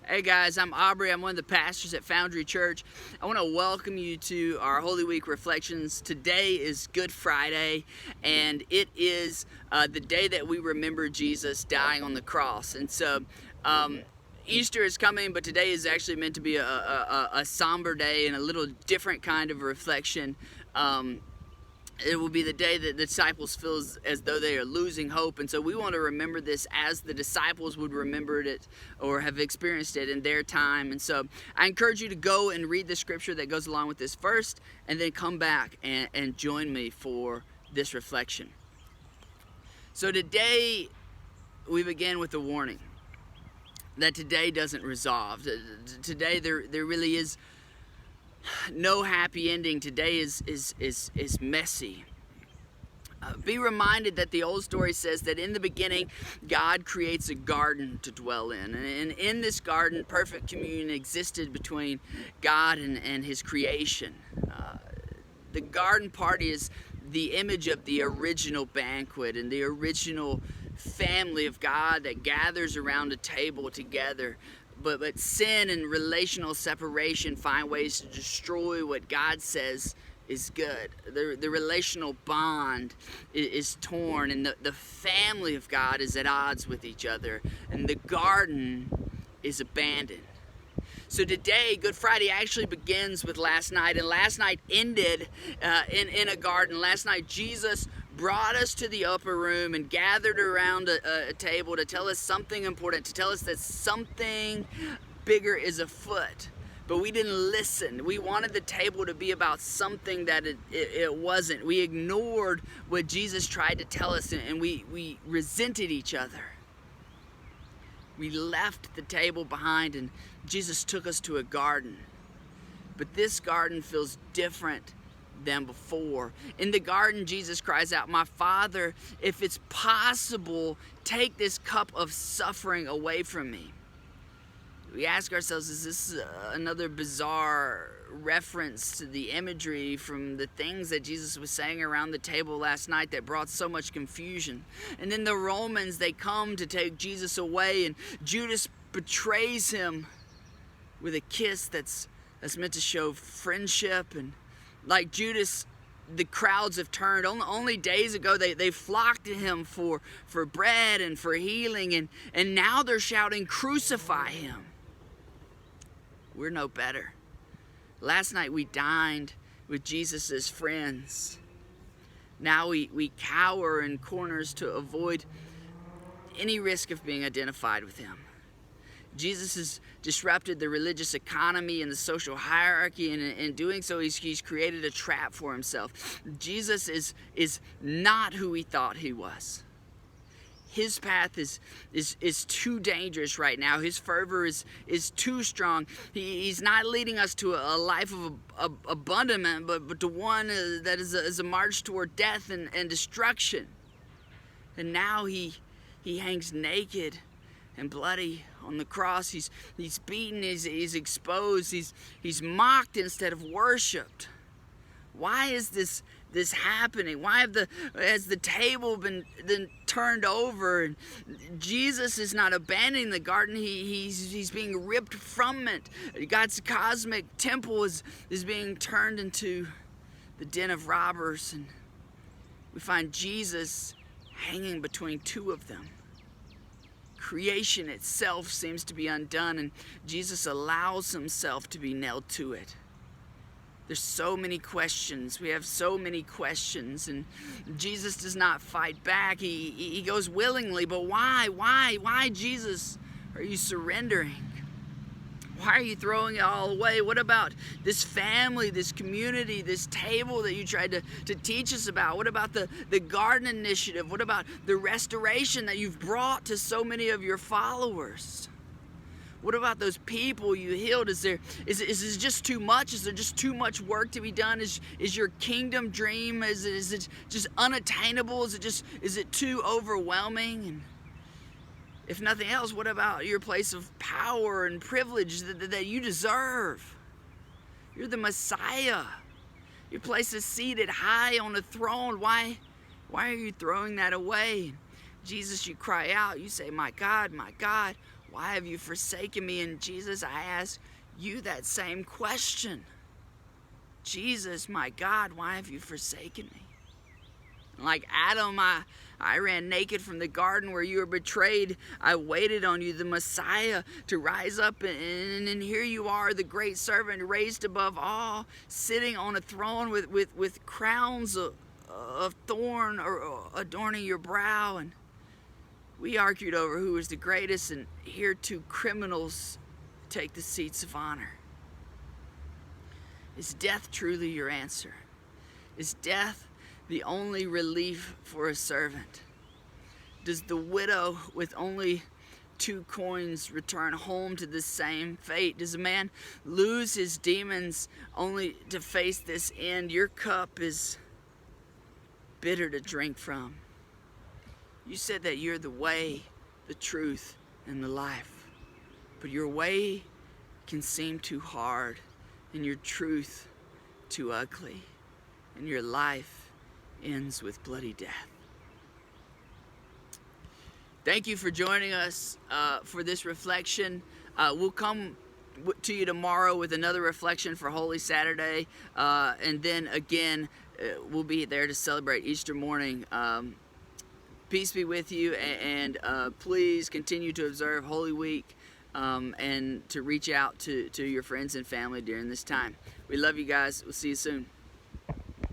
Hey guys, I'm Aubrey. I'm one of the pastors at Foundry Church. I want to welcome you to our Holy Week reflections. Today is Good Friday, and it is the day that we remember Jesus dying on the cross. And so Easter is coming, but today is actually meant to be a somber day and a little different kind of reflection. It will be the day that the disciples feel as though they are losing hope. And so we want to remember this as the disciples would remember it or have experienced it in their time. And so I encourage you to go and read the scripture that goes along with this first, and then come back and join me for this reflection. So today we begin with a warning that today doesn't resolve. Today there really is no happy ending. Today is messy. Be reminded that the old story says that in the beginning, God creates a garden to dwell in. And in this garden, perfect communion existed between God and his creation. The garden party is the image of the original banquet and the original family of God that gathers around a table together. But sin and relational separation find ways to destroy what God says is good. The relational bond is torn, and the family of God is at odds with each other, and the garden is abandoned. So today, Good Friday actually begins with last night, and last night ended in a garden. Last night, Jesus brought us to the upper room and gathered around a table to tell us something important, to tell us that something bigger is afoot. But we didn't listen. We wanted the table to be about something that it wasn't. We ignored what Jesus tried to tell us, and we resented each other. We left the table behind, and Jesus took us to a garden. But this garden feels different than before. In the garden, Jesus cries out, "My Father, if it's possible, take this cup of suffering away from me." We ask ourselves, is this another bizarre reference to the imagery from the things that Jesus was saying around the table last night that brought so much confusion? And then the Romans, they come to take Jesus away, and Judas betrays him with a kiss that's meant to show friendship. And like Judas, the crowds have turned. Only days ago they flocked to him for bread and for healing, and now they're shouting, "Crucify him." We're no better. Last night we dined with Jesus' friends. Now we cower in corners to avoid any risk of being identified with him. Jesus has disrupted the religious economy and the social hierarchy, and in doing so, he's created a trap for himself. Jesus is not who he thought he was. His path is too dangerous right now. His fervor is too strong. He's not leading us to a life of abandonment, but to one that is a march toward death and destruction. And now he hangs naked and bloody on the cross. He's beaten, he's exposed, he's mocked instead of worshipped. Why is this happening? Why has the table been turned over? And Jesus is not abandoning the garden. He's being ripped from it. God's cosmic temple is being turned into the den of robbers, and we find Jesus hanging between two of them. Creation itself seems to be undone, and Jesus allows himself to be nailed to it. There's so many questions. We have so many questions, and Jesus does not fight back. He goes willingly, but why? Why, Jesus, are you surrendering? Why are you throwing it all away? What about this family, this community, this table that you tried to teach us about? What about the garden initiative? What about the restoration that you've brought to so many of your followers? What about those people you healed? Is this just too much? Is there just too much work to be done? Is your kingdom dream, is it just unattainable? Is it too overwhelming? And if nothing else, what about your place of power and privilege that you deserve? You're the Messiah. Your place is seated high on a throne. Why are you throwing that away? Jesus, you cry out. You say, my God, why have you forsaken me? And Jesus, I ask you that same question. Jesus, my God, why have you forsaken me? Like Adam, I ran naked from the garden where you were betrayed. I waited on you, the Messiah, to rise up, and here you are, the great servant, raised above all, sitting on a throne with crowns of thorn or adorning your brow. And we argued over who was the greatest, and here two criminals take the seats of honor. Is death truly your answer? Is death the only relief for a servant? Does the widow with only 2 coins return home to the same fate? Does a man lose his demons only to face this end? Your cup is bitter to drink from. You said that you're the way, the truth, and the life. But your way can seem too hard, and your truth too ugly, and your life ends with bloody death. Thank you for joining us for this reflection. We'll come to you tomorrow with another reflection for Holy Saturday, and then again we'll be there to celebrate Easter morning. Peace be with you, and please continue to observe Holy Week and to reach out to your friends and family during this time. We love you guys. We'll see you soon.